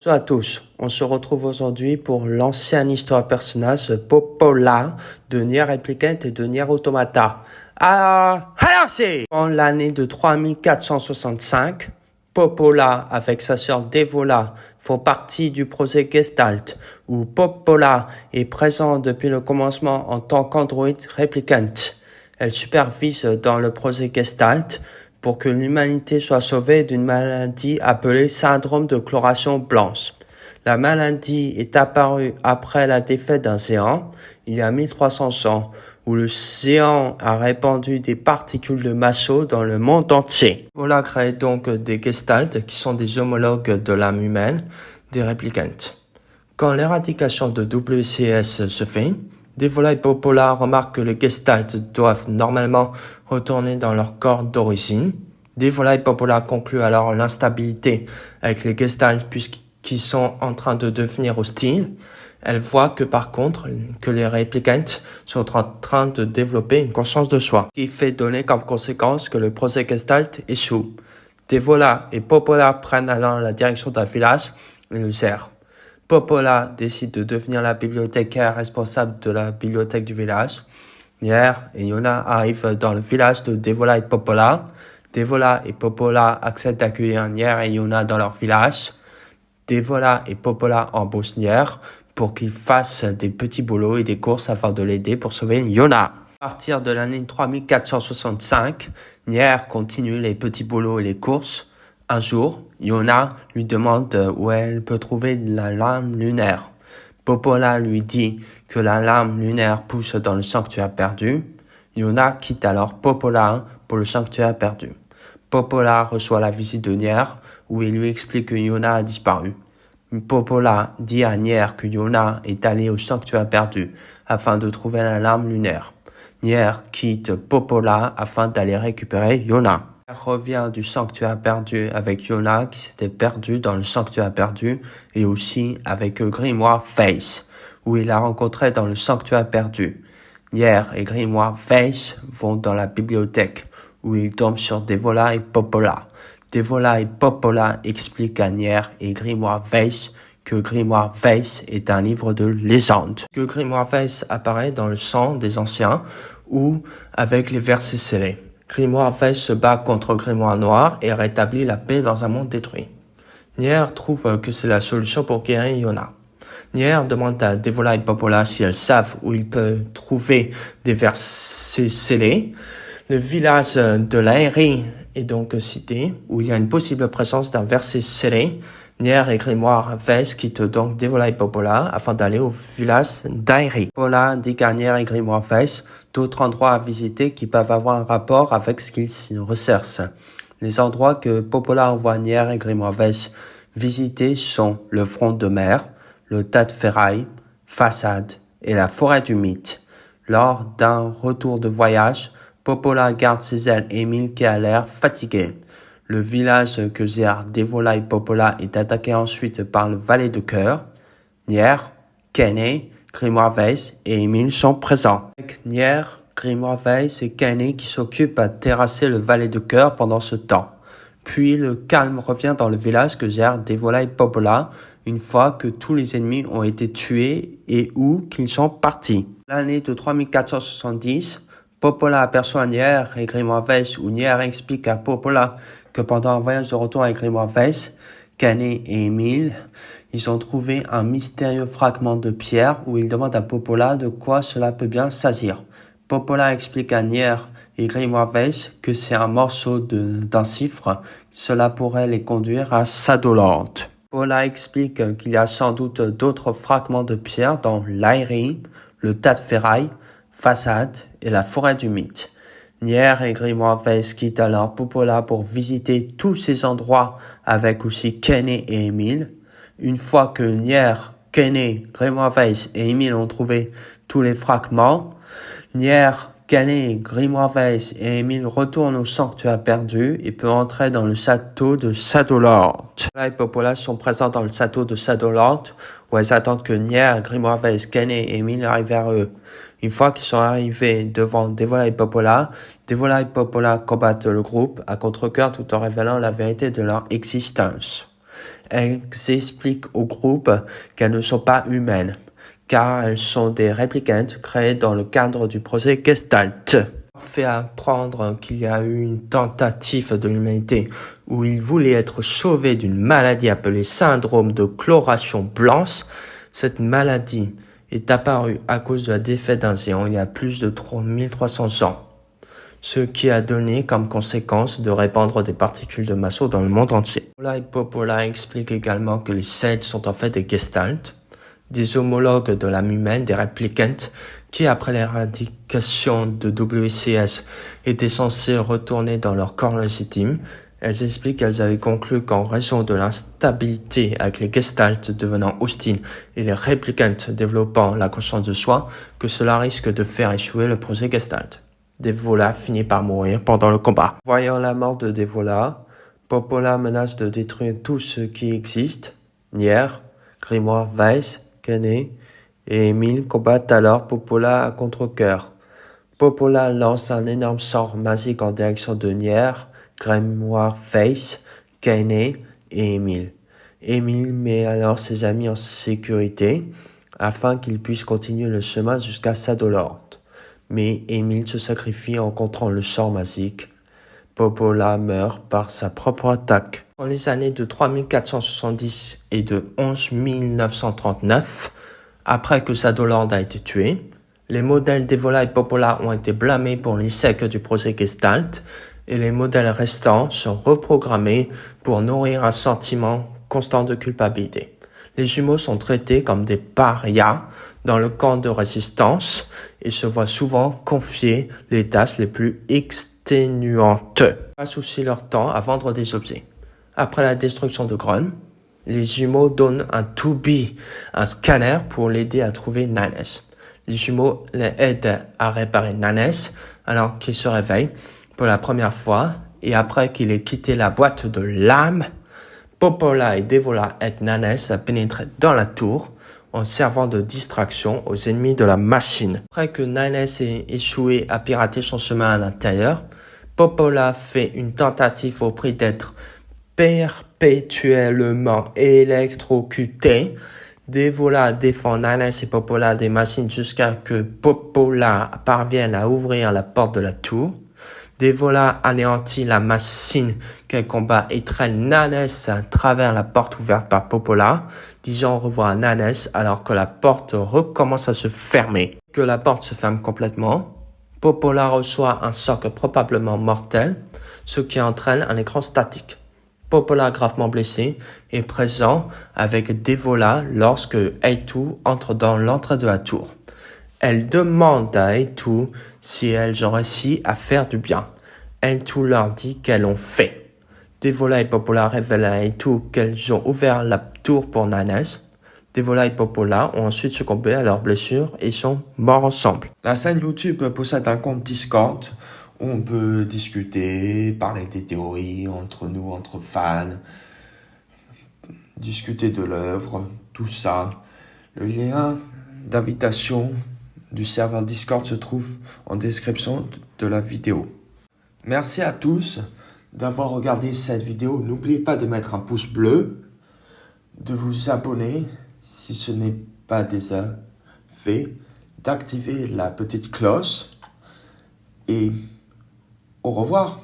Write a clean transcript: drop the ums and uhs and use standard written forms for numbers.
Bonjour à tous, on se retrouve aujourd'hui pour l'ancienne histoire personnage Popola de Nier Replicant et de Nier Automata. Alors c'est en l'année de 3465, Popola avec sa sœur Devola font partie du projet Gestalt, où Popola est présent depuis le commencement en tant qu'androïde Replicant. Elle supervise dans le projet Gestalt pour que l'humanité soit sauvée d'une maladie appelée syndrome de chloration blanche. La maladie est apparue après la défaite d'un géant, il y a 1300 ans, où le géant a répandu des particules de masso dans le monde entier. Voilà crée donc des gestalts qui sont des homologues de l'âme humaine, des réplicantes. Quand l'éradication de WCS se fait, Devola et Popola remarquent que les gestalts doivent normalement retourner dans leur corps d'origine. Devola et Popola concluent alors l'instabilité avec les gestalts puisqu'ils sont en train de devenir hostiles. Elles voient que par contre, que les réplicantes sont en train de développer une conscience de soi, qui fait donner comme conséquence que le projet gestalt échoue. Devola et Popola prennent alors la direction d'un village et le gèrent. Popola décide de devenir la bibliothécaire responsable de la bibliothèque du village. Nier et Yona arrivent dans le village de Devola et Popola. Devola et Popola acceptent d'accueillir Nier et Yona dans leur village. Devola et Popola embauchent Nier pour qu'il fasse des petits boulots et des courses afin de l'aider pour sauver Yona. À partir de l'année 3465, Nier continue les petits boulots et les courses. Un jour, Yona lui demande où elle peut trouver la lame lunaire. Popola lui dit que la lame lunaire pousse dans le sanctuaire perdu. Yona quitte alors Popola pour le sanctuaire perdu. Popola reçoit la visite de Nier où il lui explique que Yona a disparu. Popola dit à Nier que Yona est allé au sanctuaire perdu afin de trouver la lame lunaire. Nier quitte Popola afin d'aller récupérer Yona. Revient du sanctuaire perdu avec Yona qui s'était perdu dans le sanctuaire perdu et aussi avec Grimoire Face où il a rencontré dans le sanctuaire perdu. Nier et Grimoire Face vont dans la bibliothèque où ils tombent sur Devola et Popola. Devola et Popola expliquent à Nier et Grimoire Face que Grimoire Face est un livre de légende. Que Grimoire Face apparaît dans le sang des anciens ou avec les versets scellés. Grimoire Face se bat contre Grimoire Noir et rétablit la paix dans un monde détruit. Nier trouve que c'est la solution pour guérir Yona. Nier demande à Devola et Popola si elles savent où il peut trouver des versets scellés. Le village de l'Aérie est donc cité, où il y a une possible présence d'un verset scellé. Nier et Grimoire Face quittent donc Devola et Popola afin d'aller au village d'Aérie. Popola dit à Nier et Grimoire Face d'autres endroits à visiter qui peuvent avoir un rapport avec ce qu'ils recherchent. Les endroits que Popola envoie Nier et Grimoire Face visiter sont le front de mer, le tas de ferraille, façade et la forêt du mythe. Lors d'un retour de voyage, Popola garde ses ailes Émile qui a l'air fatigué. Le village que gèrent Devola et Popola est attaqué ensuite par le valet de cœur. Nier, Kane, Grimoire Face et Émile sont présents. Avec Nier, Grimoire Face et Kane qui s'occupent à terrasser le valet de cœur pendant ce temps. Puis le calme revient dans le village que gèrent Devola et Popola une fois que tous les ennemis ont été tués et où qu'ils sont partis. L'année de 3470, Popola aperçoit Nier et Grimoire Face où Nier explique à Popola que pendant un voyage de retour avec Grimoire Face, Kane et Émile, ils ont trouvé un mystérieux fragment de pierre où ils demandent à Popola de quoi cela peut bien s'agir. Popola explique à Nier et Grimoire Face que c'est un morceau d'un chiffre, cela pourrait les conduire à Shadowland. Popola explique qu'il y a sans doute d'autres fragments de pierre dans l'Aérie, le tas de ferraille, façade et la forêt du mythe. Nier et Grimoire Face quittent alors Popola pour visiter tous ces endroits avec aussi Kane et Émile. Une fois que Nier, Kane, Grimoire Face et Émile ont trouvé tous les fragments, Nier, Kane, Grimoire Face et Émile retournent au sanctuaire perdu et peuvent entrer dans le château de Shadowland. Popola et Popola sont présents dans le château de Shadowland où elles attendent que Nier, Grimoire Face, Kane et Émile arrivent vers eux. Une fois qu'ils sont arrivés devant Devola et Popola combattent le groupe à contre-cœur tout en révélant la vérité de leur existence. Elles expliquent au groupe qu'elles ne sont pas humaines, car elles sont des réplicantes créées dans le cadre du projet Gestalt. Fait apprendre qu'il y a eu une tentative de l'humanité où il voulait être sauvé d'une maladie appelée syndrome de chloration blanche. Cette maladie est apparue à cause de la défaite d'un géant il y a plus de 3300 ans, ce qui a donné comme conséquence de répandre des particules de masse dans le monde entier. Popola et Popola expliquent également que les Celtes sont en fait des Gestalt, des homologues de l'âme humaine, des réplicantes, qui, après l'éradication de WCS, étaient censés retourner dans leur corps légitime. Elles expliquent qu'elles avaient conclu qu'en raison de l'instabilité avec les Gestalt devenant hostiles et les réplicantes développant la conscience de soi, que cela risque de faire échouer le projet Gestalt. Devola finit par mourir pendant le combat. Voyant la mort de Devola, Popola menace de détruire tout ce qui existe. Nier, Grimoire, Weiss, Kenné et Emile combattent alors Popola à contre-cœur. Popola lance un énorme sort magique en direction de Nier, Grimoire, Weiss, Kenné et Emile. Emile met alors ses amis en sécurité afin qu'ils puissent continuer le chemin jusqu'à Shadowlord. Mais Emile se sacrifie en contrant le sort magique. Popola meurt par sa propre attaque. Dans les années de 3470 et de 11939, après que Shadowlord a été tué, les modèles d'Evola et Popola ont été blâmés pour l'échec du projet Gestalt et les modèles restants sont reprogrammés pour nourrir un sentiment constant de culpabilité. Les jumeaux sont traités comme des parias dans le camp de résistance et se voient souvent confier les tâches les plus exténuantes. Ils passent aussi leur temps à vendre des objets. Après la destruction de Grun, les jumeaux donnent un To-Be, un scanner pour l'aider à trouver Nanes. Les jumeaux l'aident à réparer Nanes alors qu'il se réveille pour la première fois et après qu'il ait quitté la boîte de l'âme, Popola et Devola aident Nanes à pénétrer dans la tour en servant de distraction aux ennemis de la machine. Après que Nanes ait échoué à pirater son chemin à l'intérieur, Popola fait une tentative au prix d'être perpétuellement électrocuté. Devola défend Nanes et Popola des machines jusqu'à que Popola parvienne à ouvrir la porte de la tour. Devola anéantit la machine qu'elle combat et traîne Nanes à travers la porte ouverte par Popola, disant au revoir à Nanes alors que la porte recommence à se fermer. Que la porte se ferme complètement, Popola reçoit un choc probablement mortel, ce qui entraîne un écran statique. Popola, gravement blessé, est présent avec Devola lorsque Eitu entre dans l'entrée de la tour. Elle demande à Eitu si elles ont réussi à faire du bien. Eitu leur dit qu'elles l'ont fait. Devola et Popola révèlent à Eitu qu'elles ont ouvert la tour pour Nanes. Devola et Popola ont ensuite succombé à leurs blessures et sont morts ensemble. La chaîne YouTube possède un compte Discord où on peut discuter, parler des théories entre nous, entre fans, discuter de l'œuvre, tout ça. Le lien d'invitation du serveur Discord se trouve en description de la vidéo. Merci à tous d'avoir regardé cette vidéo. N'oubliez pas de mettre un pouce bleu, de vous abonner si ce n'est pas déjà fait, d'activer la petite cloche et au revoir.